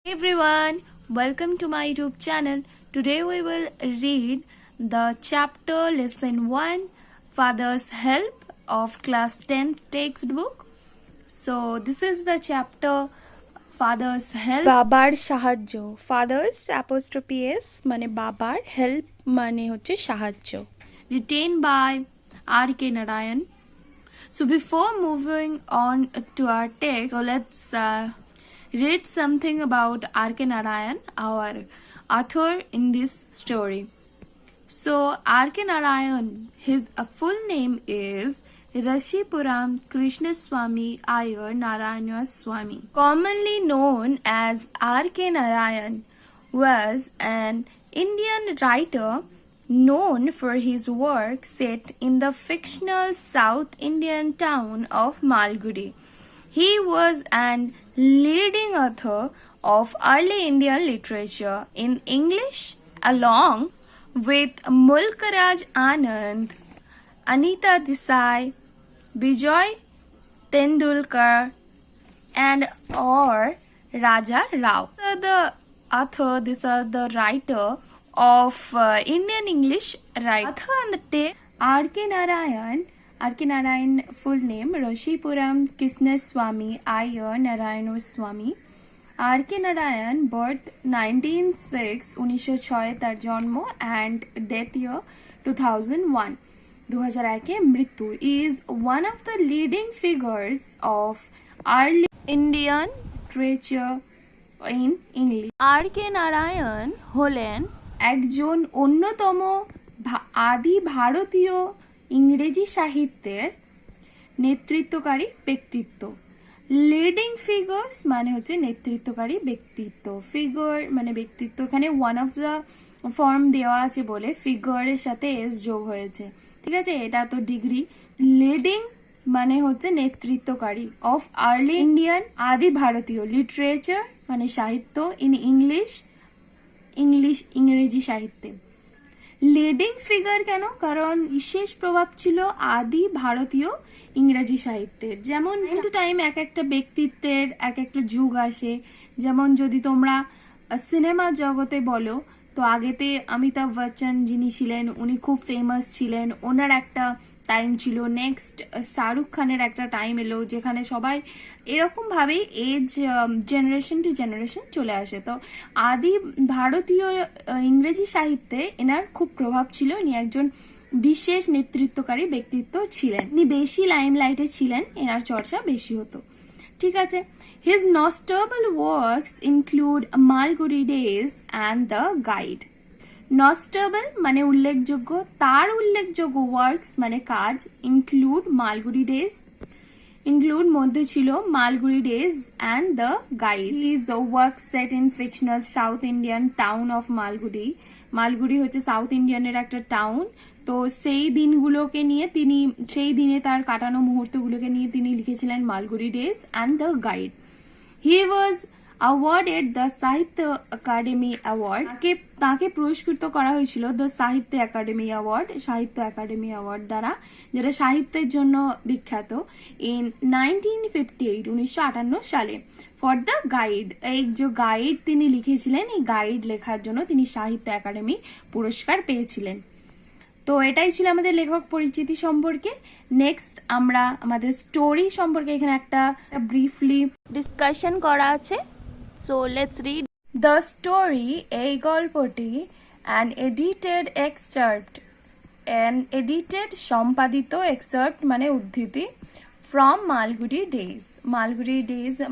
Hey everyone, welcome to my YouTube channel. Today we will read the chapter lesson 1 Father's Help of class 10th textbook. So this is the chapter Father's Help. বাবার সাহায্য father's apostrophe S মানে বাবার help মানে হচ্ছে সাহায্য Written by R.K. Narayan. So before moving on to our text, so let's read something about R.K. Narayan, our author in this story. So R.K. Narayan, his full name is Rashipuram Krishnaswamy Iyer Narayana Swamy, commonly known as R.K. Narayan, was an Indian writer known for his work set in the fictional South Indian town of Malgudi. He was an leading author of early Indian literature in English along with Mulkaraj Anand, Anita Desai, Bijoy Tendulkar and or Raja Rao. These are the writer of Indian English writer. Author and the text R.K. Narayan. R.K. Narayan full name Rashipuram Krishnaswamy Iyer Narayana Swamy. R.K. Narayan birth 1906 তার জন্ম and death year 2001 2001 মৃত্যু is one of the leading figures of early Indian literature in English. R.K. Narayan হলেন একজন অন্যতম আদি ভারতীয় ইংরেজি সাহিত্যের নেতৃত্বকারী ব্যক্তিত্ব। লিডিং ফিগার্স মানে হচ্ছে নেতৃত্বকারী ব্যক্তিত্ব, ফিগার মানে ব্যক্তিত্ব, এখানে ওয়ান অফ দ্য ফর্ম দেওয়া আছে বলে ফিগারের সাথে এস যোগ হয়েছে, ঠিক আছে, এটা তো ডিগ্রি। লিডিং মানে হচ্ছে নেতৃত্বকারী, অফ আর্লি ইন্ডিয়ান আদি ভারতীয়, লিটারেচার মানে সাহিত্য, ইন ইংরেজি সাহিত্যে। লিডিং ফিগার কেন? কারণ বিশেষ প্রভাব ছিল আদি ভারতীয় ইংরেজি সাহিত্যের। যেমন টাইম টু টাইম এক একটা ব্যক্তিত্বের এক একটা যুগ আসে। যেমন যদি তোমরা সিনেমা জগতে বলো তো আগেতে অমিতাভ বচ্চন যিনি ছিলেন উনি খুব ফেমাস ছিলেন, ওনার একটা টাইম ছিল। নেক্সট শাহরুখ খানের একটা টাইম এলো যেখানে সবাই এরকম ভাবেই এজ জেনারেশন টু জেনারেশন চলে আসে। তো আদি ভারতীয় ইংরেজি সাহিত্যে এনার খুব প্রভাব ছিল, ইনি একজন বিশেষ নেতৃত্বকারী ব্যক্তিত্ব ছিলেন, ইনি বেশি লাইমলাইটে ছিলেন, এনার চর্চা বেশি হতো, ঠিক আছে। His notable works include Malgudi Days and The Guide. Notable মানে উল্লেখযোগ্য, তার উল্লেখযোগ্য ওয়ার্কস মানে কাজ, ইনক্লুড মালগুড়ি ডেজ, ইনক্লুড মধ্যে ছিল Malgudi days and the guide. His work set in fictional south Indian town of Malgudi. Malgudi হচ্ছে সাউথ ইন্ডিয়ানের একটা টাউন, তো সেই দিনগুলোকে নিয়ে তিনি, সেই দিনে তার কাটানো মুহূর্তগুলোকে নিয়ে তিনি লিখেছিলেন Malgudi days and the guide. He was awarded the সাহিত্য একাডেমি অ্যাওয়ার্ড, তাকে পুরস্কৃত করা হয়েছিল দ্য সাহিত্য একাডেমি অ্যাওয়ার্ড, সাহিত্য একাডেমি অ্যাওয়ার্ড দ্বারা, যেটা সাহিত্যের জন্য বিখ্যাত, ইন 1958 সালে। ফর দ্য গাইড, এই যে গাইড তিনি লিখেছিলেন, এই গাইড লেখার জন্য তিনি সাহিত্য একাডেমি পুরস্কার পেয়েছিলেন। তো এটাই ছিল আমাদের লেখক পরিচিতি সম্পর্কে। নেক্সট আমরা আমাদের স্টোরি সম্পর্কে এখানে একটা ব্রিফলি ডিসকাশন করা আছে। So let's read the story. এই গল্পটি অ্যান এডিটেড এক্সার্প্ট, সম্পাদিত, এক্সার্প্ট মানে উদ্ধৃতি, ফ্রম মালগুড়ি ডেজ।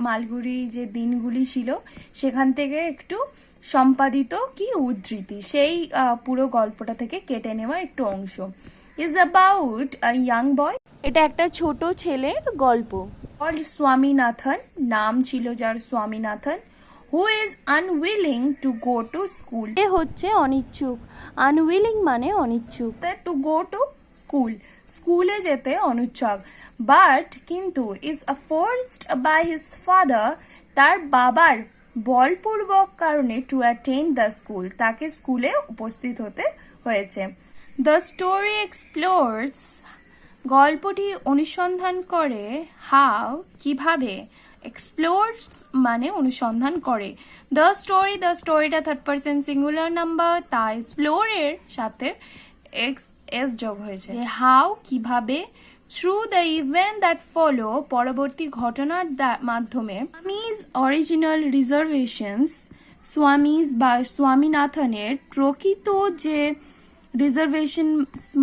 মালগুড়ি যে দিনগুলি ছিল সেখান থেকে একটু সম্পাদিত কি উদ্ধৃতি, সেই পুরো গল্পটা থেকে কেটে নেওয়া একটু অংশ। ইজ অ্যাবাউট আ ইয়াং বয়, এটা একটা ছোট ছেলের গল্প। কল্ড স্বামীনাথন, নাম ছিল যার Swaminathan. Who is unwilling to go to school, এ হচ্ছে অনিচ্ছুক, আনউইলিং মানে অনিচ্ছুক, টু গো টু স্কুল, স্কুলে যেতে অনিচ্ছুক। বাট কিন্তু is forced by his father, তার বাবার বলপূর্বক কারণে, টু অ্যাটেন্ড দ্য স্কুল, তাকে স্কুলে উপস্থিত হতে হয়েছে। দ্য স্টোরি এক্সপ্লোরস, গল্পটি অনুসন্ধান করে, হাউ কিভাবে, এক্সপ্লোরস মানে অনুসন্ধান করে, দ্য স্টোরিটা থার্ড পার্সন সিঙ্গুলার নাম্বার, তাই এক্সপ্লোরের সাথে এস যোগ হয়েছে। হাউ কিভাবে, through the event that follow পরবর্তী ঘটনার মাধ্যমে, স্বামীজ অরিজিনাল রিজার্ভেশনস, স্বামীজ বা স্বামীনাথনের প্রকৃত যে রিজার্ভেশন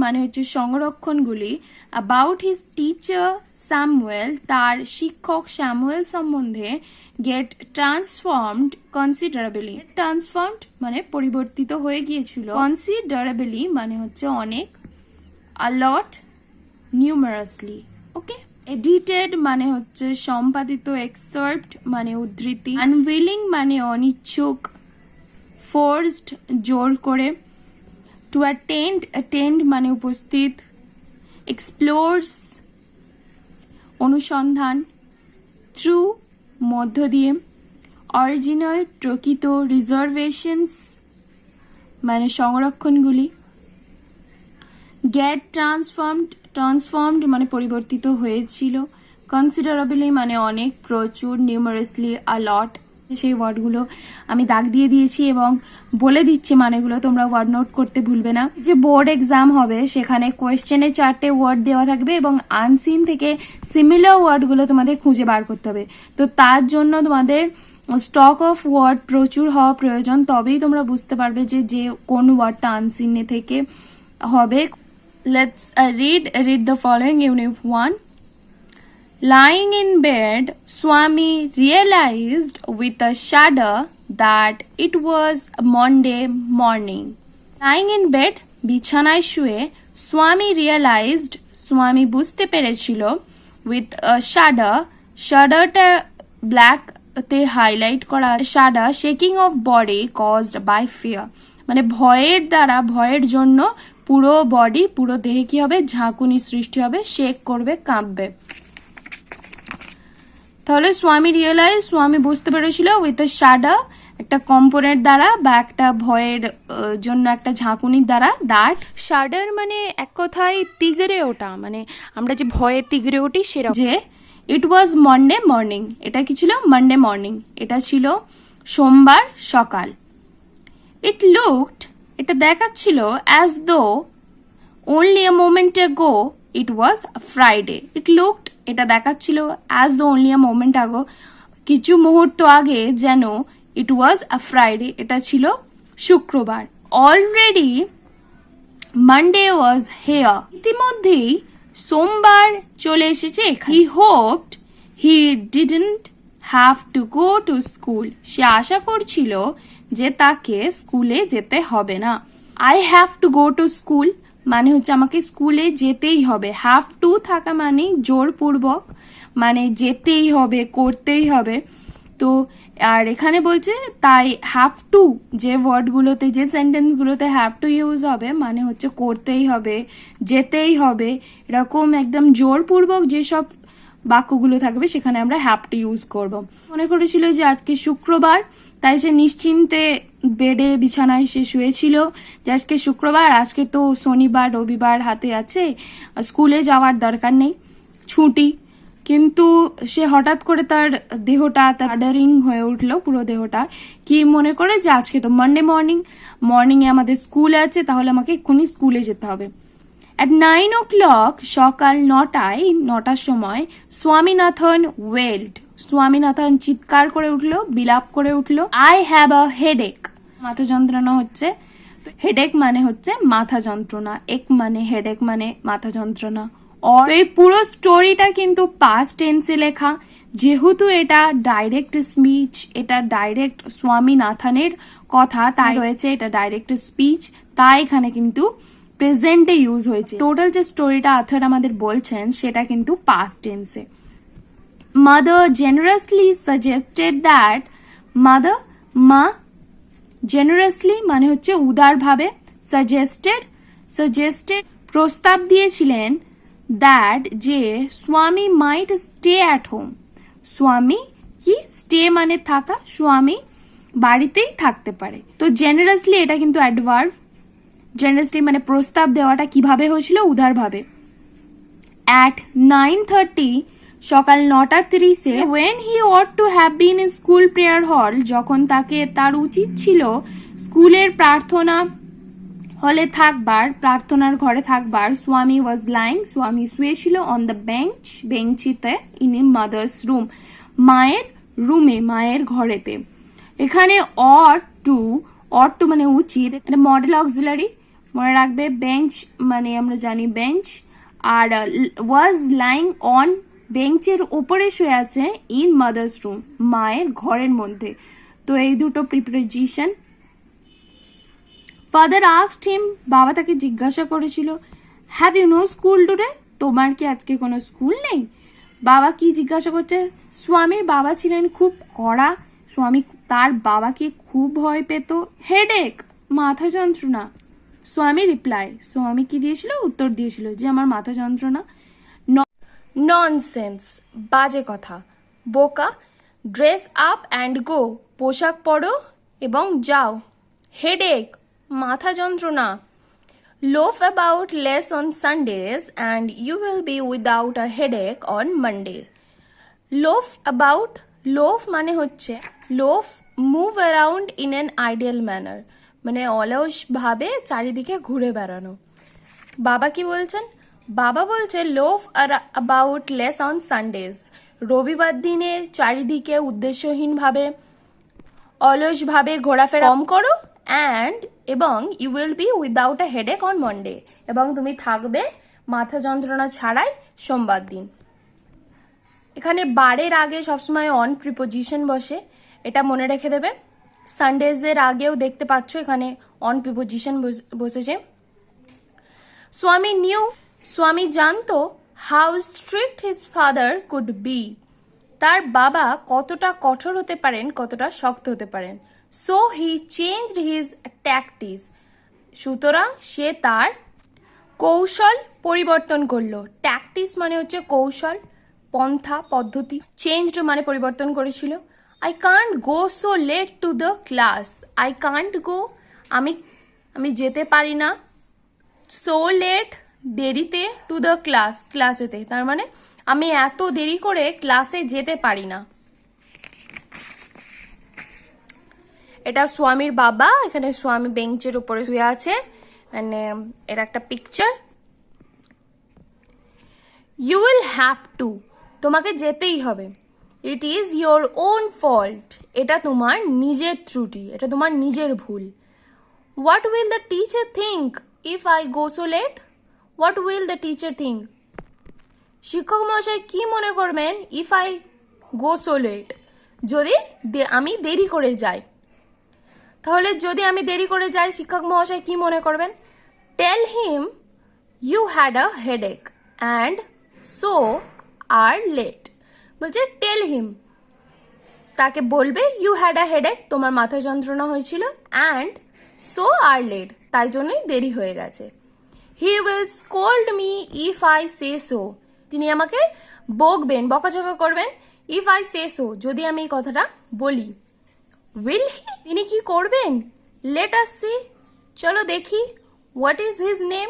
মানে হচ্ছে সংরক্ষণগুলি, অ্যাবাউট হিজ টিচার স্যামুয়েল, তার শিক্ষক স্যামুয়েল সম্বন্ধে, গেট ট্রান্সফর্মড কনসিডারেবলি, ট্রান্সফর্মড মানে পরিবর্তিত হয়ে গিয়েছিল, কনসিডারেবলি মানে হচ্ছে অনেক, অলট নিউমারাসলি। ওকে, এডিটেড মানে হচ্ছে সম্পাদিত, এক্সার্পড মানে উদ্ধৃতি, আনউইলিং মানে অনিচ্ছুক, ফোর্সড জোর করে, টু অ্যাটেন্ড মানে উপস্থিত, এক্সপ্লোরস অনুসন্ধান, থ্রু মধ্য দিয়ে, অরিজিনাল প্রকৃত, রিজার্ভেশনস মানে সংরক্ষণগুলি, গেট ট্রান্সফর্মড মানে পরিবর্তিত হয়েছিল, কনসিডারেবলি মানে অনেক, প্রচুর, নিউমারাসলি, অলট। সেই ওয়ার্ডগুলো আমি দাগ দিয়ে দিয়েছি এবং বলে দিচ্ছি মানেগুলো, তোমরা ওয়ার্ড নোট করতে ভুলবে না। যে বোর্ড এক্সাম হবে সেখানে কোয়েশ্চেনে 4টে ওয়ার্ড দেওয়া থাকবে এবং আনসিন থেকে সিমিলার ওয়ার্ডগুলো তোমাদের খুঁজে বার করতে হবে। তো তার জন্য তোমাদের স্টক অফ ওয়ার্ড প্রচুর হওয়া প্রয়োজন, তবেই তোমরা বুঝতে পারবে যে কোন ওয়ার্ডটা আনসিনে থেকে হবে। Let's read the following. Unit 1. Lying in bed, Swami realized with a shudder that it was Monday morning. Lying in bed, বিছানায় শুয়ে, Swami realized, Swami বুঝতে পেরেছিল, with a shudder, shudderটা ব্ল্যাক তে হাইলাইট করা, shudder, shaking of body caused by fear, মানে ভয়ের জন্য পুরো বডি, পুরো দেহে কি হবে, ঝাঁকুনি সৃষ্টি হবে, শেক করবে, কাঁপবে। তাহলে স্বামী বুঝতে পেরেছিল উইথ আ শাডার, একটা কম্পোনেন্ট দ্বারা বা একটা ভয়ের জন্য একটা ঝাঁকুনির দ্বারা, দ্যাট শাডার মানে এক কথায় তিগড়ে ওঠা, মানে আমরা যে ভয়ে তিগড়ে উঠি সেরকম। যে ইট ওয়াজ মন্ডে মর্নিং, এটা কি ছিল, মানডে মর্নিং, এটা ছিল সোমবার সকাল। ইট লুকড, এটা দেখাচ্ছিল, as though only a moment ago it was Friday. It looked, এটা দেখাচ্ছিল, as though only a moment ago, কিছু মুহূর্ত আগে যেন, it was a Friday, এটা ছিল শুক্রবার। Already Monday was here, ইতিমধ্যেই সোমবার চলে এসেছে। He hoped he didn't have to go to school, সে আশা করছিল যে তাকে স্কুলে যেতে হবে না। I have to go to school মানে হচ্ছে আমাকে স্কুলে যেতেই হবে, হ্যাভ টু থাকা মানে জোরপূর্বক, মানে যেতেই হবে, করতেই হবে। তো আর এখানে বলছে তাই হ্যাভ টু, যে ওয়ার্ডগুলোতে, যে সেন্টেন্সগুলোতে হ্যাভ টু ইউজ হবে মানে হচ্ছে করতেই হবে, যেতেই হবে, এরকম একদম জোরপূর্বক যেসব বাক্যগুলো থাকবে সেখানে আমরা হ্যাভ টু ইউজ করব। মনে করেছিল যে আজকে শুক্রবার, তাই সে নিশ্চিন্তে বেডে বিছানায় সে শুয়েছিল যে আজকে শুক্রবার, আজকে তো শনিবার রবিবার হাতে আছে, স্কুলে যাওয়ার দরকার নেই, ছুটি। কিন্তু সে হঠাৎ করে তার দেহটা শাডারিং হয়ে উঠলো, পুরো দেহটা, কি মনে করে যে আজকে তো মানডে মর্নিংয়ে আমাদের স্কুল আছে, তাহলে আমাকে এক্ষুনি স্কুলে যেতে হবে। অ্যাট 9 o'clock, সকাল 9টার সময়, স্বামীনাথন ওয়েলড, স্বামীনাথন চিৎকার করে উঠলো, বিলাপ করে উঠলো, আই হ্যাভ আ হেডেক, মাথা যন্ত্রণা হচ্ছে। হেডেক মানে হচ্ছে মাথা যন্ত্রণা, এক মানে হেডেক মানে মাথা যন্ত্রণা। তো এই পুরো স্টোরিটা কিন্তু পাস্ট টেন্সে লেখা, যেহেতু এটা ডাইরেক্ট স্পিচ, এটা ডাইরেক্ট স্বামীনাথনের কথা, তাই রয়েছে এটা ডাইরেক্ট স্পিচ, তাই এখানে কিন্তু প্রেজেন্টে ইউজ হয়েছে। টোটাল যে স্টোরিটা অথর আমাদের বলছেন সেটা কিন্তু পাস্ট টেন্সে। Mother generously suggested that, মা generously মানে হচ্ছে উদারভাবে, suggested প্রস্তাব দিয়েছিলেন, that যে স্বামী might stay at home, স্বামী কি, stay মানে থাকা, স্বামী বাড়িতেই থাকতে পারে। তো generously এটা কিন্তু অ্যাডভার্ব, generously মানে প্রস্তাব দেওয়াটা কিভাবে হয়েছিল, উদারভাবে। At 9:30 সকাল 9:30 when he ought to have been in school prayer hall, যখন তার উচিত ছিল স্কুলের প্রার্থনা হলে থাকবার, প্রার্থনার ঘরে থাকবার, স্বামী ওয়াজ লাইং, স্বামী শুয়েছিল অন দ্য বেঞ্চিতে ইন এ মাদার্স রুম, মায়ের রুমে, মায়ের ঘরেতে। এখানে অট টু মানে উচিত, এটা মডেল অক্সিলারি, মনে রাখবে। বেঞ্চ মানে আমরা জানি বেঞ্চ, আর ওয়াজ লাইং অন, বেঞ্চের ওপরে শুয়ে আছে, ইন মাদার্স রুম, মায়ের ঘরের মধ্যে। তো এই দুটো প্রিপোজিশন। ফাদার আস্কড হিম, বাবা তাকে জিজ্ঞাসা করেছিল, have you no school today, তোমার কি আজকে কোনো স্কুল নেই? বাবা কি জিজ্ঞাসা করছে? স্বামীর বাবা ছিলেন খুব কড়া, স্বামী তার বাবাকে খুব ভয় পেত। হেডেক, মাথা যন্ত্রণা। স্বামী রিপ্লাই, স্বামী কি দিয়েছিল? উত্তর দিয়েছিল যে আমার মাথা যন্ত্রণা। ননসেন্স, বাজে কথা। বোকা, ড্রেস আপ অ্যান্ড গো, পোশাক পরো এবং যাও। হেডেক, মাথা যন্ত্রণা। Loaf about less on Sundays and you will be without a headache on Monday. Loaf about, loaf মানে হচ্ছে loaf, move around in an ideal manner, মানে অলসভাবে চারিদিকে ঘুরে বেড়ানো। বাবা কি বলছেন? বাবা বলছে loaf about less on Sundays, রবিবার দিনে চারিদিকে উদ্দেশ্যহীনভাবে অলসভাবে ঘোরাফেরা কম করো, এবং you will be without a headache on Monday, এবং তুমি থাকবে মাথা যন্ত্রণা ছাড়াই সোমবার দিন। এখানে বারের আগে সবসময় অন প্রিপোজিশন বসে, এটা মনে রেখে দেবে। সানডেজের আগেও দেখতে পাচ্ছ এখানে অন প্রিপোজিশন বসেছে। স্বামী জানতো how strict his father could be, তার বাবা কতটা কঠোর হতে পারেন, কতটা শক্ত হতে পারেন। So he changed his tactics, সুতরাং সে তার কৌশল পরিবর্তন করলো। ট্যাকটিস মানে হচ্ছে কৌশল, পন্থা, পদ্ধতি। চেঞ্জড মানে পরিবর্তন করেছিল। I can't go so late to the class, I can't go আমি যেতে পারি না, সো লেট দেরিতে, টু দ্য ক্লাস ক্লাসেতে, তার মানে আমি এত দেরি করে ক্লাসে যেতে পারি না। এটা স্বামীর বাবা, এখানে স্বামী বেঞ্চের উপরে শুয়ে আছে, মানে এর একটা picture. You will have to, তোমাকে যেতেই হবে। It is your own fault, এটা তোমার নিজের ত্রুটি, এটা তোমার নিজের ভুল। What will the teacher think if I go so late, what will the teacher think, শিক্ষক মহাশয় কি মনে করবেন, if I go so late, যদি আমি দেরি করে যাই। তাহলে যদি আমি দেরি করে যাই শিক্ষক মহাশয় কি মনে করবেন? Tell him you had a headache and so are late, বলছে টেল হিম, তাকে বলবে ইউ হ্যাড আ হেডেক, তোমার মাথা যন্ত্রণা হয়েছিল, অ্যান্ড সো আর লেট, তাই জন্যই দেরি হয়ে গেছে। He will scold me if I say so, তিনি আমাকে বকবেন, বকাঝকা করবেন, ইফ আই সে সো, যদি আমি এই কথাটা বলি। উইল হি, তিনি কি করবেন? লেট আস সি, চলো দেখি। হোয়াট ইজ হিজ নেম,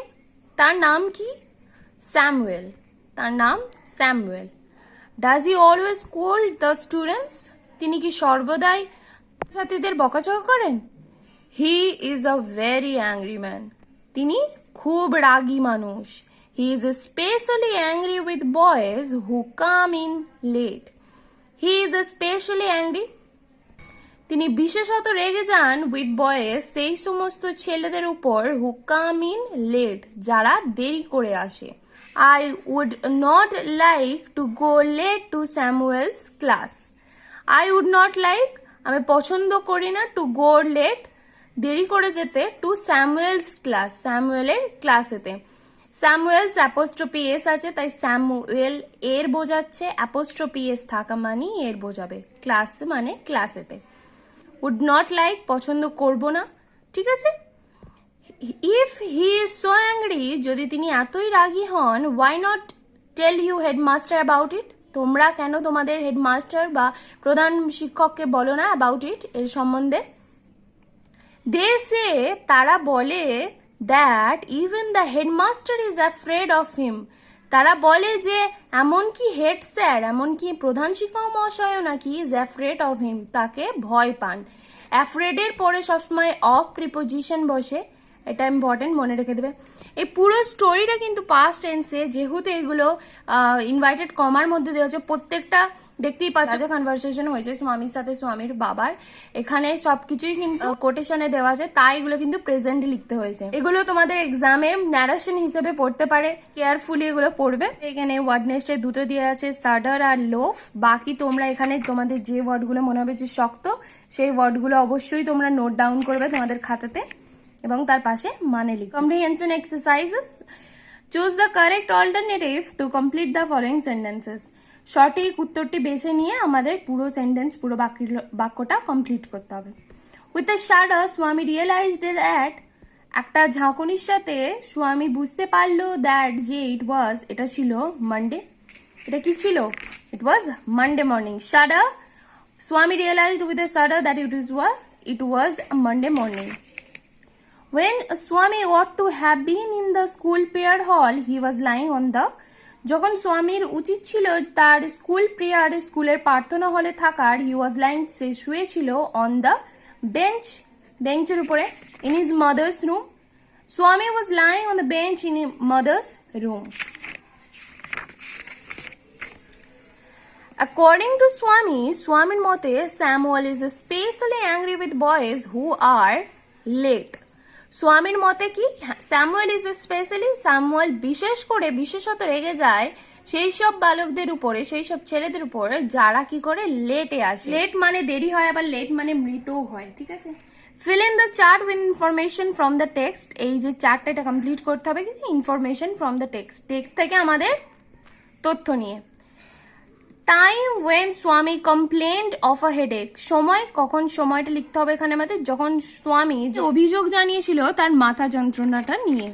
তার নাম কি? স্যামুয়েল, তার নাম Samuel. Does he always scold the students, তিনি কি সর্বদাই ছাত্রীদের বকাঝকা করেন? He is a very angry man, তিনি খুব রাগী মানুষ। He is specially angry with boys who come in late, he is specially angry, তিনি বিশেষত রেগে যান উইথ বয়েজ, সেই সমস্ত ছেলেদের উপর, হু কাম ইন লেট, যারা দেরি করে আসে। I would not like to go late to Samuel's class, I would not like, আমি পছন্দ করি না, টু গো লেট, দেরি করে যেতে, টু স্যামুয়েলস ক্লাস, স্যামুয়েলের ক্লাসেতে। স্যামুয়েলস অ্যাপোস্ট্রফি এস আছে, তাই স্যামুয়েল এর বোঝাচ্ছে, অ্যাপোস্ট্রফি এস থাকা মানেই এর বোঝাবে, ক্লাস মানে ক্লাসেতে। উড নট লাইক, পছন্দ করব না, ঠিক আছে। If he is so angry, যদি তিনি এতই রাগী হন, why not tell you headmaster about it, তোমরা কেন তোমাদের হেডমাস্টার বা প্রধান শিক্ষককে বলো না অ্যাবাউট ইট, এর সম্বন্ধে। দে সে, তারা বলে, that even the headmaster is afraid of him, তারা বলে যে এমনকি হেড স্যার, এমনকি প্রধান শিক্ষক মহাশয়ও নাকি ইজ অ্যাফ্রেড অফ হিম, তাকে ভয় পান। অ্যাফ্রেডের পরে সবসময় অফ প্রিপোজিশন বসে, এটা ইম্পর্টেন্ট, মনে রেখে দেবে। এই পুরো স্টোরিটা কিন্তু পাস্ট টেন্সে, যেহেতু এগুলো ইনভাইটেড কমার মধ্যে দেওয়া হচ্ছে, প্রত্যেকটা দেখতেই পাচ্ছ যে কনভারসেশন হয়েছে স্বামীর সাথে স্বামীর বাবার, এখানে সবকিছুই কিন্তু কোটেশনে দেওয়া আছে, তাই এগুলো কিন্তু প্রেজেন্ট লিখতে হয়েছে। এগুলো তোমাদের এক্সামে ন্যারেশন হিসেবে পড়তে পারে, কেয়ারফুলি এগুলো পড়বে। এখানে ওয়ার্ড নেস্টে দুটো দিয়ে আছে, সাডার আর লোফ। বাকি তোমরা এখানে তোমাদের যে ওয়ার্ডগুলো মনে হবে যে শক্ত, সেই ওয়ার্ডগুলো অবশ্যই তোমরা নোট ডাউন করবে তোমাদের খাতাতে এবং তার পাশে মানে লিখবে। Comprehension exercises, choose the correct alternative to complete the following sentences. সঠিক উত্তরটি বেছে নিয়ে আমাদের পুরো সেন্টেন্স, পুরো বাক্যটা কমপ্লিট করতে হবে। With the shadow Swami realised that, একটা ঝাঁকুনির সাথে স্বামী বুঝতে পারলো দ্যাট যে এটা ছিল মানডে। এটা কি ছিল? It was Monday morning. Shadow, Swami realised with the shadow that it was a Monday morning. When Swami ought to have been in the school prayer hall, he was lying on the, যখন স্বামীর উচিত ছিল তার স্কুলের প্রার্থনা হলে থাকার, হি was lying, সে শুয়েছিল, অন দ্য বেঞ্চের উপরে, in his mother's room. Swami was lying on the bench in mother's room. According to Swami, স্বামীর মতে, Samuel is especially angry with boys who are late. স্বামীর মতে কি, স্যামুয়েল ইজ স্পেশালি, স্যামুয়েল বিশেষত রেগে যায় সেই সব বালকদের উপরে, সেই সব ছেলেদের উপরে যারা কি করে লেটে আসে। লেট মানে দেরি হয়, আবার লেট মানে মৃতও হয়, ঠিক আছে। Fill in the chart with information from the text. এই যে চার্টটা, এটা কমপ্লিট করতে হবে কি, ইনফরমেশন ফ্রম দ্য টেক্সট থেকে আমাদের তথ্য নিয়ে। টাইম ওয়েন স্বামী কমপ্লেন্ড অফ আ হেডেক, সময়, কখন সময়টা লিখতে হবে এখানে আমাদের, যখন স্বামী যে অভিযোগ জানিয়েছিল তার মাথা যন্ত্রণাটা নিয়ে।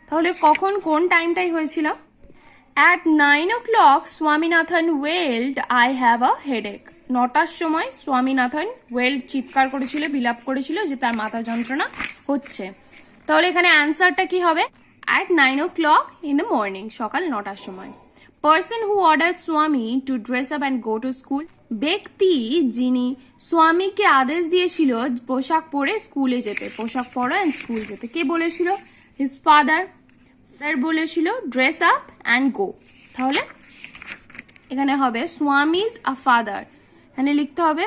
তাহলে কখন, কোন টাইমটাই হয়েছিল? At 9 o'clock Swaminathan wailed, I have a headache. 9টার সময় স্বামীনাথন ওয়েল্ড, চিৎকার করেছিল, বিলাপ করেছিল যে তার মাথা যন্ত্রণা হচ্ছে। তাহলে এখানে অ্যান্সারটা কি হবে? At 9 o'clock in the morning, সকাল 9টার সময়। Person who ordered Swami to dress up and go to school, ব্যক্তি যিনি স্বামীকে আদেশ দিয়েছিল পোশাক পরে স্কুলে যেতে, পোশাক পরা এন্ড স্কুল যেতে। কে বলেছিল? হিজ ফাদার বলেছিল ড্রেস আপ অ্যান্ড গো। তাহলে এখানে হবে স্বামীজ আ ফাদার, এখানে লিখতে হবে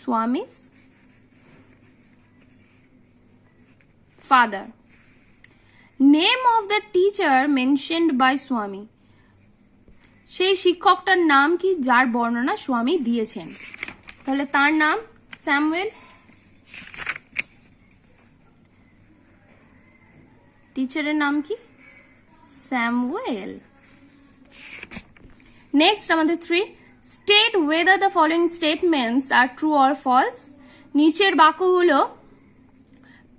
Swami's father. Name of the teacher mentioned by Swami. সেই শিক্ষকটার নাম কি যার বর্ণনা স্বামী দিয়েছেন? তাহলে তার নাম স্যামুয়েল। টিচারের নাম কি? স্যামুয়েল। নেক্সট আমাদের 3, state whether the following statements are true or false. নিচের বাক্যগুলো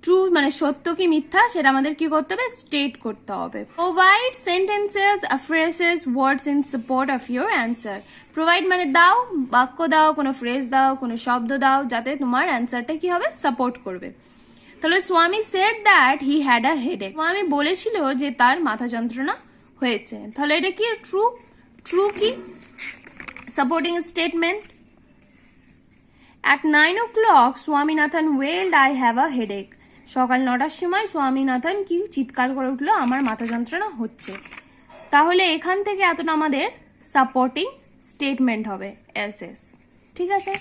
ট্রু মানে সত্য কি মিথ্যা, সেটা আমাদের কি করতে হবে? স্টেট করতে হবে। Provide sentences, phrases, words in support of your answer. Provide মানে দাও, বাক্য দাও, কোনো ফ্রেজ দাও, কোনো শব্দ দাও, যাতে তোমার অ্যান্সারটা কি হবে? সাপোর্ট করবে। তাহলে স্বামী said that he had a headache, স্বামী বলেছিল যে তার মাথা যন্ত্রণা হয়েছে। তাহলে এটা কি? ট্রু। ট্রু কি? Supporting statement. At 9 o'clock, Swaminathan wailed, I have a headache. সকাল 9টার সময় স্বামীনাথন কি চিৎকার করে উঠলো, আমার মাথা যন্ত্রণা হচ্ছে। তাহলে এখান থেকে এতটা আমাদের সাপোর্টিং স্টেটমেন্ট হবে, এসএস। ঠিক আছে।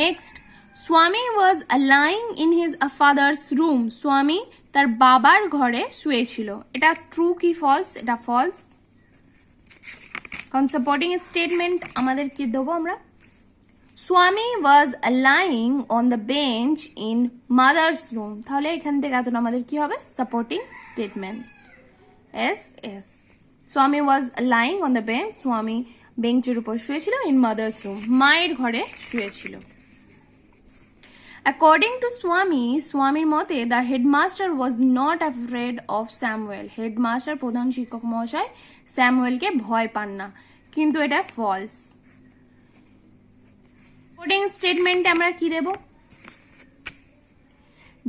নেক্সট, স্বামী was lying in his father's room, স্বামী তার বাবার ঘরে শুয়েছিল। এটা ট্রু কি ফলস? এটা ফলস। কারণ সাপোর্টিং স্টেটমেন্ট আমাদের কি দেবো আমরা? Swami was lying on the bench in mother's room. তাহলে এখান থেকে এতটা আমাদের কি হবে? Supporting statement, S S. Swami was lying on the bench, Swami বেঞ্চের উপর শুয়েছিল, ইন মাদার্স রুম, মায়ের ঘরে শুয়েছিল। অ্যাকর্ডিং টু স্বামী, স্বামীর মতে, the headmaster was not afraid of Samuel, headmaster প্রধান শিক্ষক মহাশয় স্যামুয়েলকে ভয় পান না, কিন্তু এটা ফলস। কোডিং স্টেটমেন্টে আমরা কি দেব?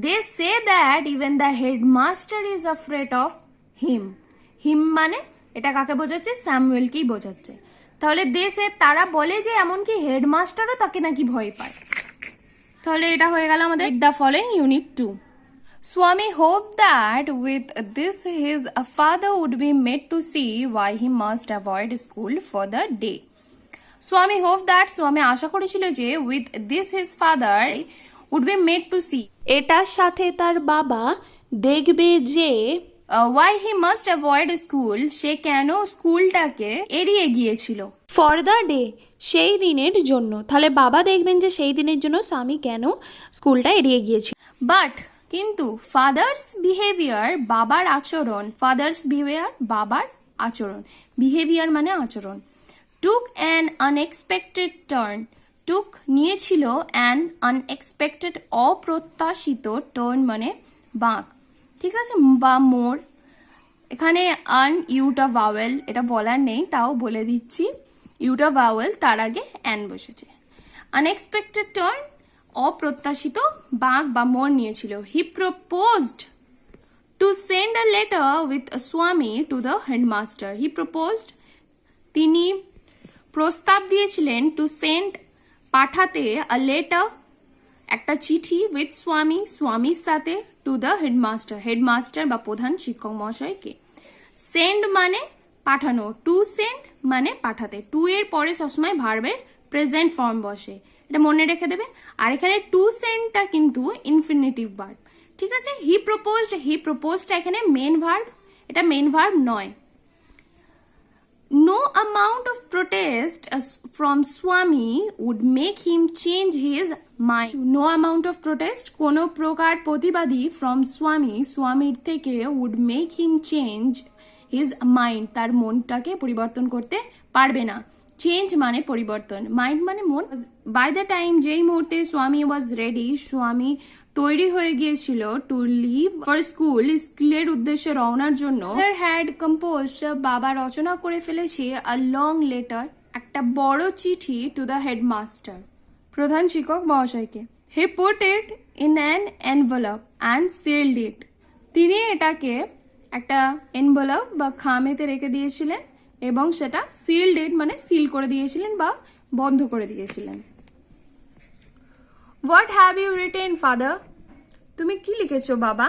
They say that even the headmaster is afraid of him. Him মানে এটা কাকে বোঝাচ্ছে? স্যামুয়েলকেই বোঝাচ্ছে। তাহলে দেশে তারা বলে যে এমনকি হেডমাস্টারও তাকে নাকি ভয় পায়। তাহলে এটা হয়ে গেল আমাদের the following unit 2। Swami hoped that with this his father would be made to see why he must avoid school for the day. Swami hoped that Swami আশা করেছিল যে with this his father would be made to see এটার সাথে তার বাবা দেখবে যে why he must avoid school, সে কেন স্কুলটাকে এড়িয়ে গিয়েছিল। ফর দ্য ডে, সেই দিনের জন্য। তাহলে বাবা দেখবেন যে সেই দিনের জন্য স্বামী কেন স্কুলটা এড়িয়ে গিয়েছিল। বাট কিন্তু ফাদার্স বিহেভিয়ার, বাবার আচরণ, ফাদার্স বিহেভিয়ার বাবার আচরণ, বিহেভিয়ার মানে আচরণ, টুক অ্যান আনএক্সপেক্টেড টার্ন, টুক নিয়েছিল অ্যান আনএক্সপেক্টেড অপ্রত্যাশিত টার্ন মানে বাঁক, ঠিক আছে, বা মোর। এখানে আন ইউটা ভাওয়েল, এটা বলার নেই তাও বলে দিচ্ছি, ইউটা ভাওয়েল তার আগে অ্যান বসেছে। আনএক্সপেক্টেড টার্ন অপ্রত্যাশিত বাঁক বা মোড় নিয়েছিল। He proposed to send a letter with Swami to the headmaster. He proposed, তিনি প্রস্তাব দিয়েছিলেন, টু সেন্ড পাঠাতে, আ লেটার একটা চিঠি, উইথ স্বামী স্বামীর সাথে, টু দ্য হেডমাস্টার হেডমাস্টার বা প্রধান শিক্ষক মহাশয়কে। সেন্ড মানে পাঠানো, টু সেন্ড মানে পাঠাতে, টু এর পরে সবসময় ভার্বের প্রেজেন্ট ফর্ম বসে, এটা মনে রেখে দেবে। আর এখানে টু সেন্ডটা কিন্তু ইনফিনিটিভ ভার্ব, ঠিক আছে। হি প্রপোজটা এখানে মেন ভার্ব, এটা মেন ভার্ব নয়। No amount of protest from Swami would make him change his mind. No amount of protest, কোনো প্রকার প্রতিবাদী from Swami, স্বামীর থেকে, would make him change his mind, তার মনটাকে পরিবর্তন করতে পারবে না। চেঞ্জ মানে পরিবর্তন, মাইন্ড মানে মন। বাই দ্য টাইম, যেই মুহূর্তে স্বামী ওয়াজ রেডি, স্বামী তৈরি হয়ে গিয়েছিল, টু লিভ ফর স্কুল, স্কুলের উদ্দেশ্যে রওনার জন্য, হ্যাড কম্পোজড, বাবা রচনা করে ফেলেছে, আ লং লেটার, একটা বড় চিঠি, টু দ্য হেডমাস্টার, প্রধান শিক্ষক মহাশয়কে। He put it in an envelope and sealed it, তিনি এটাকে একটা এনভেলপ বা খামেতে রেখে দিয়েছিলেন এবং সেটা সিলড ইট মানে সিল করে দিয়েছিলেন বা বন্ধ করে দিয়েছিলেন। What have you written father, তুমি কি লিখেছো বাবা?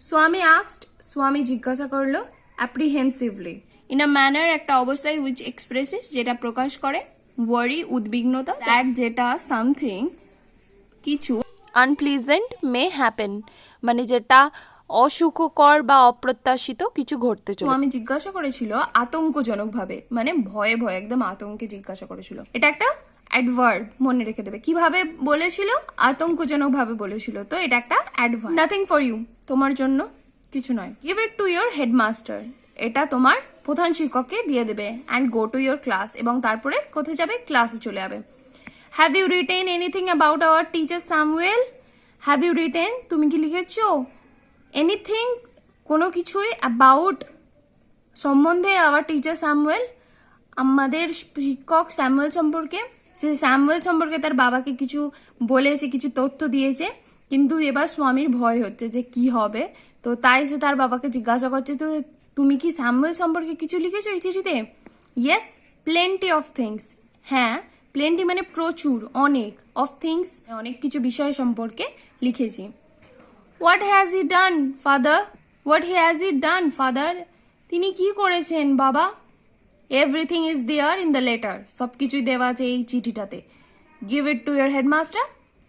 স্বামী আস্কড, স্বামী জিজ্ঞাসা করলো, অ্যাপ্রিহেন্সিভলি, ইন আ ম্যানার একটা অবস্থায়, উইচ এক্সপ্রেসেস যেটা প্রকাশ করে, ওয়ারি উদ্বিগ্নতা, দ্যাট যেটা, সামথিং কিছু, আনপ্লিজেন্ট মে হ্যাপেন মানে যেটা অসুখকর বা অপ্রত্যাশিত কিছু ঘটতে চলে। আমি জিজ্ঞাসা করেছিল আতঙ্কজনক ভাবে, মানে ভয়ে ভয়ে একদম আতঙ্কে জিজ্ঞাসা করেছিল। এটা একটা অ্যাডভার্ব, মনে রেখে দেবে। কিভাবে বলেছিল? আতঙ্কজনক ভাবে বলেছিল, তো এটা একটা অ্যাডভার্ব। নাথিং ফর ইউ, তোমার জন্য কিছু নয়। Give it to your headmaster, এটা তোমার প্রধান শিক্ষককে দিয়ে দেবে। And go to your class, এবং তারপরে কোথায় যাবে? ক্লাসে চলে যাবে। Have you written anything about our teacher Samuel? Have you written, তুমি কি লিখেছো? এনিথিং, কোনো কিছুই, অ্যাবাউট সম্বন্ধে, আওয়ার টিচার স্যামুয়েল, আমাদের শিক্ষক স্যামুয়েল সম্পর্কে। সে স্যামুয়েল সম্পর্কে তার বাবাকে কিছু বলেছে, কিছু তথ্য দিয়েছে, কিন্তু এবার স্বামীর ভয় হচ্ছে যে কি হবে, তো তাই সে তার বাবাকে জিজ্ঞাসা করছে, তো তুমি কি স্যামুয়েল সম্পর্কে কিছু লিখেছো এই চিঠিতে? ইয়েস, প্লেন্টি অফ থিংস, হ্যাঁ, প্লেন্টি মানে প্রচুর, অনেক, অফ থিংস অনেক কিছু বিষয় সম্পর্কে লিখেছি। What has he done father? What has he done father, তিনি কি করেছেন বাবা? Everything is there in the letter, সবকিছুই দেওয়া আছে এই চিঠিটাতে। Give it to your headmaster,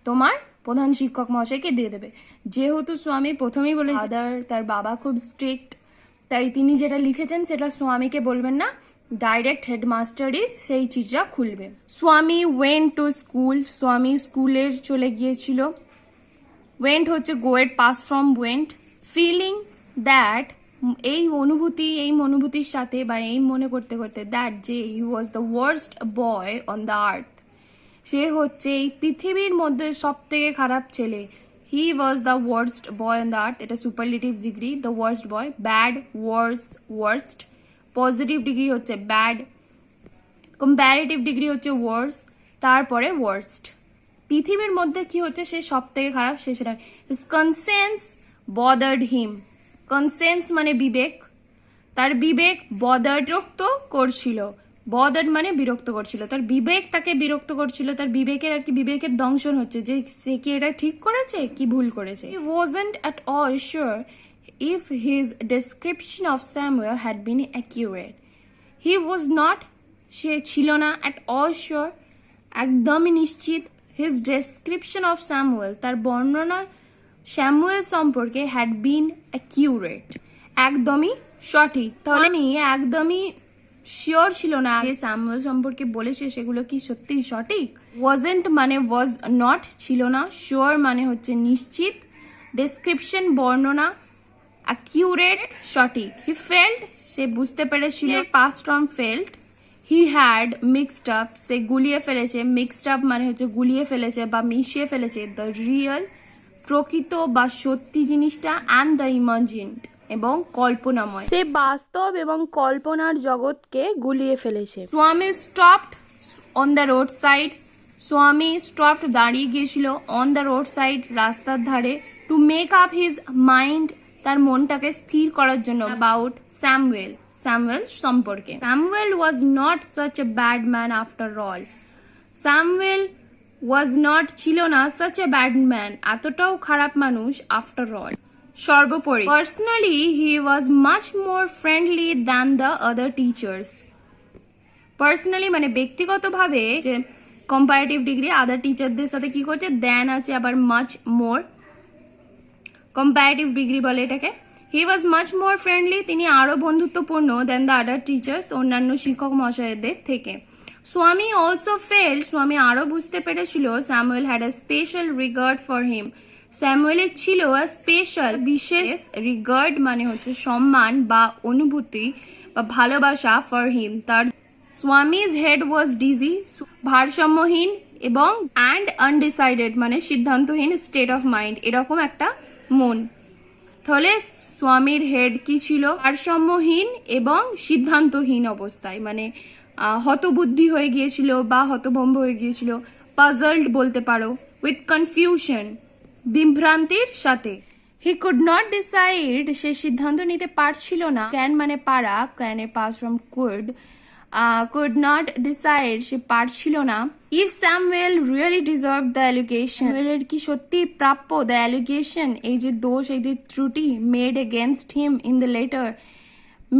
তোমার প্রধান শিক্ষক মহাশয়কে দিয়ে দেবে। যেহেতু স্বামী প্রথমেই বলে ফাদার, তার বাবা খুব স্ট্রিক্ট, তাই তিনি যেটা লিখেছেন সেটা স্বামীকে বলবেন না, ডাইরেক্ট হেডমাস্টারই সেই চিঠিটা খুলবে। স্বামী ওয়েন্ট টু স্কুল, স্বামী স্কুলে চলে গিয়েছিল। ওয়েন্ট হচ্ছে গো এর past form went. Feeling that, এই অনুভূতি, এই অনুভূতির সাথে বা এই মনে করতে করতে, দ্যাট যে he was the worst boy on the earth, সে হচ্ছে এই পৃথিবীর মধ্যে সব থেকে খারাপ ছেলে। He was the worst boy on the earth, এটা superlative degree, the worst boy. Bad, worse, worst. Positive degree হচ্ছে ব্যাড, কম্প্যারেটিভ ডিগ্রি হচ্ছে ওয়ার্স। তারপরে ওয়ার্স্ট, পৃথিবীর মধ্যে কি হচ্ছে সে সব থেকে খারাপ, সে সেটা হিজ কনসেন্স বদার্ড হিম, কনসেন্স মানে বিবেক, তার বিবেক বদার্ড বিরক্ত করছিল, বদার্ড মানে বিরক্ত করছিল, তার বিবেক তাকে বিরক্ত করছিল, তার বিবেকের আর কি বিবেকের দংশন হচ্ছে যে সে কি এটা ঠিক করেছে কি ভুল করেছে। He wasn't at all sure if his description of Samuel had been accurate. He was not, সে ছিল না at all sure, একদমই নিশ্চিত, his description of Samuel, তার বর্ণনা স্যামুয়েল সম্পর্কে had been accurate, একদমই সঠিক। তাহলে আমি একদমই শিওর ছিল না যে স্যামুয়েল সম্পর্কে বলেছে সেগুলো কি সত্যি সঠিক। wasn't মানে was not ছিল না, শিওর মানে হচ্ছে নিশ্চিত, ডেসক্রিপশন বর্ণনা, অ্যাকিউরেট সঠিক। হি ফেল্ট সে বুঝতে পেরেছিল, past form felt. He had mixed up সে গুলিয়ে ফেলেছে, মিক্সড আপ মানে হচ্ছে গুলিয়ে ফেলেছে বা মিশিয়ে ফেলেছে দ্য রিয়েল প্রকৃত বা সত্যি জিনিসটা অ্যান্ড দ্য ইমাজিন্ড এবং কল্পনাময়, সে বাস্তব এবং কল্পনার জগৎকে গুলিয়ে ফেলেছে। স্বামী stopped on the road side, স্বামী স্টপড দাঁড়িয়ে গিয়েছিল অন দ্য রোড সাইড রাস্তার ধারে, to make up his mind তার মনটাকে স্থির করার জন্য, অ্যাবাউট স্যামুয়েল, স্যামুয়েল সম্পর্কে। Samuel was not such a bad man after all, Samuel was not ছিল না সাচ এ ব্যাড ম্যান এতটাও খারাপ মানুষ আফটার অল, সর্বোপরি। Personally he was much more friendly than the other teachers, personally মানে ব্যক্তিগতভাবে, যে কম্পারেটিভ ডিগ্রি আদার টিচারদের সাথে কি করছে দেন আছে, আবার মাচ মোর কম্পারেটিভ ডিগ্রি বলে এটাকে। হি ওয়াজ মাচ মোর ফ্রেন্ডলি তিনি আরো বন্ধুত্বপূর্ণ দেন দ্য আদার টিচার্স অন্যান্য শিক্ষক মহাশয়দের থেকে। স্বামী অলসো ফেল স্বামী আরো বুঝতে পেরেছিল Samuel had a special regard for him, স্যামুয়েলের ছিল স্পেশাল বিশেষ, রিগার্ড মানে হচ্ছে সম্মান বা অনুভূতি বা ভালোবাসা, ফর হিম তার। স্বামীজ হেড ওয়াজ ডিজি ভারসাম্যহীন এবং অ্যান্ড আনডিসাইডেড মানে সিদ্ধান্তহীন, স্টেট অফ মাইন্ড এরকম একটা মন। তাহলে স্বামীর হেড কি ছিল ভারসাম্যহীন এবং সিদ্ধান্তহীন অবস্থায়, মানে হতবুদ্ধি হয়ে গিয়েছিল বা হতভম্ব হয়ে গিয়েছিল, পাজলড বলতে পারো, উইথ কনফিউশন বিভ্রান্তির সাথে। হি কুড নট ডিসাইড সে সিদ্ধান্ত নিতে পারছিল না, ক্যান মানে পারা, ক্যান এর past from could not decide সে পারছিল না, if Samuel really deserve the allegation স্যামুয়েলের কি সত্যি প্রাপ্য দ্য অ্যালিগেশন এই যে দোষ এই যে ত্রুটি, made against him in the letter,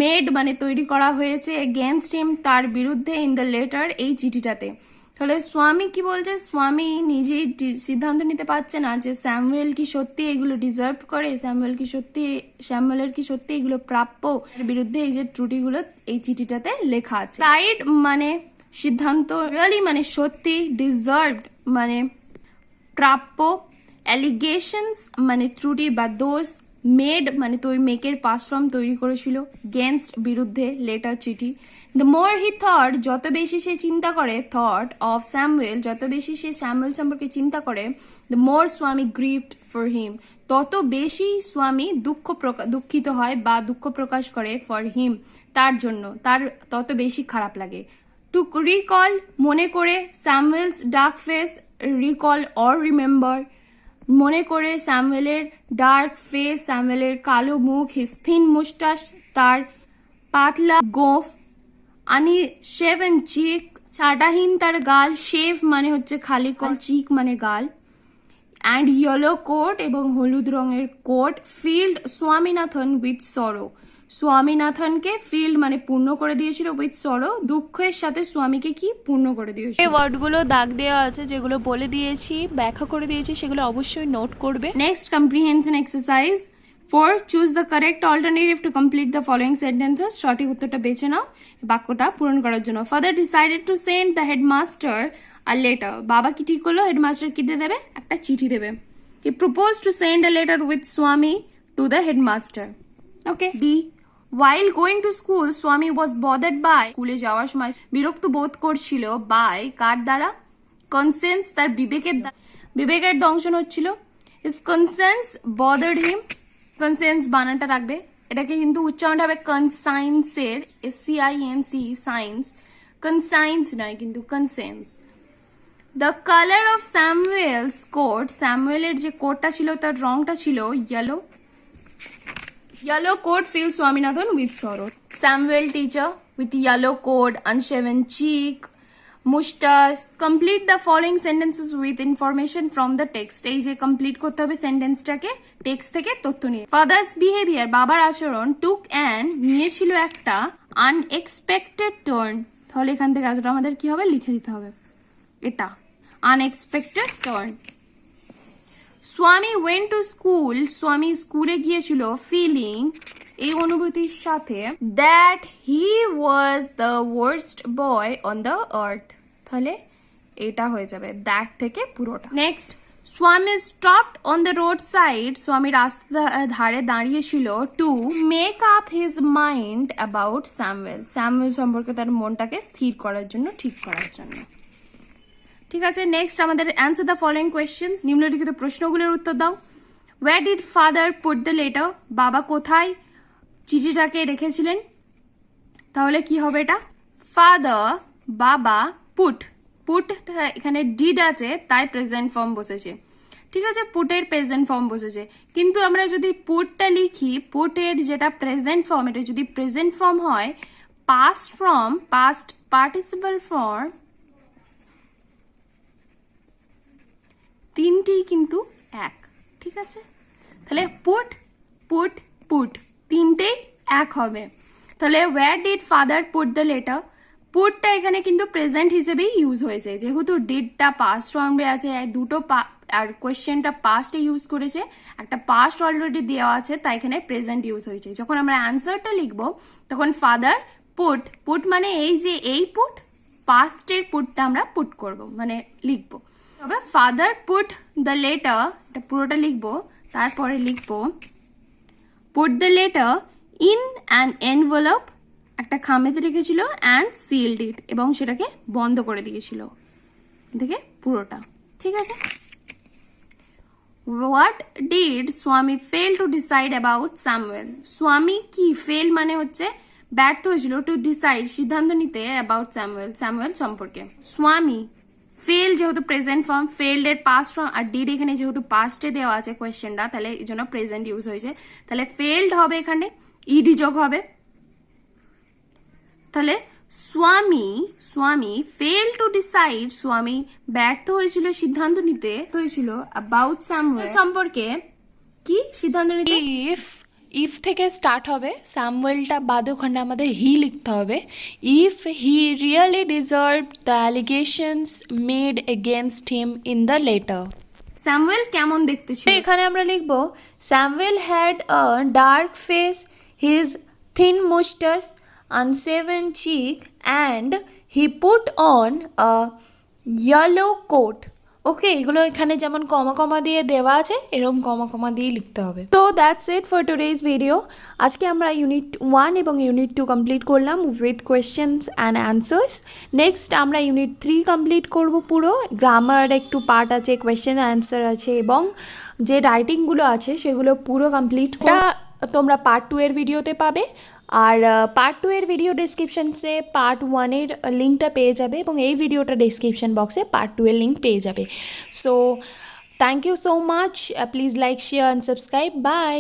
made মানে তৈরি করা হয়েছে, এগেনস্ট হিম তার বিরুদ্ধে, ইন দ্য লেটার এই চিঠিটাতে। তাহলে স্বামী কি বলছে, স্বামী নিজেই সিদ্ধান্ত নিতে পারছে না যে স্যামুয়েল কি সত্যি এগুলো ডিজার্ভ করে, স্যামুয়েলের কি সত্যি এগুলো প্রাপ্য, এর বিরুদ্ধে এই যে ত্রুটিগুলো এই চিঠিটাতে লেখা আছে। সাইড মানে সিদ্ধান্ত, রিয়েলি মানে সত্যি, ডিজার্ভড মানে প্রাপ্য, অ্যালিগেশনস মানে ত্রুটি বা দোষ, মেড মানে মেকের পাস ফর্ম তৈরি করেছিল, গেনস্ট বিরুদ্ধে, লেটার চিঠি। দ্য মোর হি থট যত বেশি সে চিন্তা করে, থট অফ স্যামুয়েল যত বেশি সে স্যামুয়েল সম্পর্কে চিন্তা করে, দ্য মোর স্বামী গ্রিভড ফর হিম তত বেশি স্বামী দুঃখিত হয় বা দুঃখ প্রকাশ করে, ফর হিম তার জন্য, তার তত বেশি খারাপ লাগে। টু রিকল মনে করে, Samuel's dark face, recall or remember মনে করে, স্যামুয়েলের ডার্ক ফেস স্যামুয়েলের কালো মুখ, হিজ থিন মুস্টাস তার পাতলা গোঁফ, আনি শেভেন চিক ছাটাহীন তার গাল, শেভ মানে হচ্ছে খালি কল, চিক মানে গাল, অ্যান্ড ইয়েলো কোট এবং হলুদ রঙের coat, field Swaminathan with sorrow স্বামীনাথনকে field মানে পূর্ণ করে দিয়েছিল, উইথ সরো দুঃখের সাথে স্বামীকে কি পূর্ণ করে দিয়েছিল। এই ওয়ার্ডগুলো দাগ দেওয়া আছে যেগুলো বলে দিয়েছি, ব্যাখ্যা করে দিয়েছি, সেগুলো অবশ্যই নোট করবে। Next comprehension exercise 4 choose the correct alternative to complete the following sentences, সঠিক উত্তরটা বেছে নাও বাক্যটা পূরণ করার জন্য। Father decided to send the headmaster a letter, বাবা কি ঠিক করলো হেডমাস্টার কি দিয়ে দেবে একটা চিঠি দেবে। He propose to send a letter with Swami to the headmaster. Okay. ডি while going to school স্বামী was bothered by স্কুলে যাওয়ার সময় বিরক্ত বোধ করছিল, বাই কার দ্বারা, কনসেন্স তার বিবেকের দংশন হচ্ছিল, his conscience bothered him, conscience বানানটা রাখবে, এটাকে কিন্তু উচ্চারণটা হবে কনসাইন্সের, SCINC সাইন্স, কনসাইন্স নয় কিন্তু কনসেন্স। The colour of Samuel's coat, স্যামুয়েলের যে কোটটা ছিল তার রংটা ছিল yellow. Yellow coat fills Swaminathan with sorrow. Samuel teacher with yellow coat, unshaven cheek, mustache. Complete the following sentences with information from the text. এই যে কমপ্লিট করতে হবে সেন্টেন্সটাকে টেক্সট থেকে তথ্য নিয়ে। ফাদার্স বিহেভিয়ার, বাবার আচরণ, টুক অ্যান্ড নিয়েছিল একটা আনএক্সপেক্টেড টার্ন। তাহলে এখান থেকে এতটা আমাদের কি হবে লিখে দিতে হবে, এটা আনএক্সপেক্টেড টার্ন। স্বামী ওয়েন্ট টু স্কুল, স্বামী স্কুলে গিয়েছিল ফিলিং, এই অনুভূতির সাথে that he was the worst boy on the আর্থ। তাহলে এটা হয়ে যাবে দ্যাট থেকে পুরোটা। নেক্সট, স্বামী stopped on the road side, স্বামী রাস্তার ধারে দাঁড়িয়েছিল to make up his mind about Samuel, Samuel সম্পর্কে তার মনটাকে স্থির করার জন্য, ঠিক করার জন্য। ঠিক আছে, নেক্সট আমাদের অ্যান্সার দ্য ফলোইং কোয়েশ্চেন্স, নিম্নলিখিত প্রশ্নগুলোর উত্তর দাও। Wire did father put the letter, বাবা কোথায় চিঠিটাকে রেখেছিলেন? তাহলে কি হবে এটা, ফাদার, বাবা, পুট, পুট এখানে ডিড আছে তাই প্রেজেন্ট ফর্ম বসেছে। ঠিক আছে, পুটের প্রেজেন্ট ফর্ম বসেছে, কিন্তু আমরা যদি পুটটা লিখি, পুটের যেটা প্রেজেন্ট ফর্ম, এটা যদি প্রেজেন্ট ফর্ম হয়, past form, past participle form, তিনটি কিন্তু এক। ঠিক আছে, তাহলে পুট পুট পুট তিনটেই এক হবে। তাহলে where did father put the letter, পুটটা এখানে কিন্তু প্রেজেন্ট হিসেবেই ইউজ হয়েছে, যেহেতু ডিডটা পাস্ট ফর্মে আছে, দুটো আর কোয়েশ্চেনটা পাস্টে ইউজ করেছে, একটা পাস্ট অলরেডি দেওয়া আছে, তাই এখানে প্রেজেন্ট ইউজ হয়েছে। যখন আমরা অ্যান্সারটা লিখবো তখন ফাদার পুট, পুট মানে এই যে এই পুট, পাস্টের পুটটা আমরা পুট করব, মানে লিখবো। তবে ফাদার পুট দ্য লেটার, এটা পুরোটা লিখবো, তারপরে লিখবো put the letter in an envelope, একটা খামেতে রেখেছিল, অ্যান্ড সিলড ইট, এবং সেটাকে বন্ধ করে দিয়েছিল। দেখে পুরোটা ঠিক আছে। হোয়াট ডিড স্বামী fail to decide about Samuel, স্বামী কি, ফেল মানে হচ্ছে ব্যর্থ হয়েছিল, টু ডিসাইড সিদ্ধান্ত নিতে, অ্যাবাউট স্যামুয়েল, স্যামুয়েল সম্পর্কে। স্বামী ফেল যেহেতু প্রেজেন্ট ফর্ম, ফেলড এর পাস্ট ফর্ম, আর ডিড এখানে যেহেতু পাস্টে দেওয়া আছে কোয়েশ্চেনটা, তাহলে এই জন্য প্রেজেন্ট ইউজ হয়েছে, তাহলে ফেলড হবে, এখানে ইডি যোগ হবে। তাহলে স্বামী, স্বামী ফেল টু ডিসাইড, স্বামী ব্যর্থ হয়েছিল সিদ্ধান্ত নিতে, হয়েছিল অ্যাবাউট স্যামুয়েল সম্পর্কে, কি সিদ্ধান্ত নিতে। ইফ থেকে স্টার্ট হবে, স্যামুয়েলটা বাদে ওখানে আমাদের হি লিখতে হবে। If he really deserve the allegations made against him in the letter. Samuel কেমন দেখতে ছিল, এখানে আমরা লিখবো Samuel had a dark face, his thin moustache, unshaven cheek, and he put on a yellow coat. Okay, এগুলো এখানে যেমন কমা কমা দিয়ে দেওয়া আছে, এরকম কমা কমা দিয়ে লিখতে হবে। তো that's it for today's video. আজকে আমরা ইউনিট 1 এবং ইউনিট 2 কমপ্লিট করলাম with questions and answers. Next আমরা ইউনিট 3 কমপ্লিট করব, পুরো গ্রামার একটু পার্ট আছে, কোয়েশ্চেন অ্যান্সার আছে, এবং যে রাইটিংগুলো আছে সেগুলো পুরো কমপ্লিট তোমরা পার্ট 2 এর ভিডিওতে পাবে। আর পার্ট 2 এর ভিডিও ডেসক্রিপশনসে পার্ট 1 এর লিঙ্কটা পেয়ে যাবে, এবং এই ভিডিওটা ডেসক্রিপশন বক্সে পার্ট 2 এর লিঙ্ক পেয়ে যাবে। So thank you so much, please like, share and subscribe, by.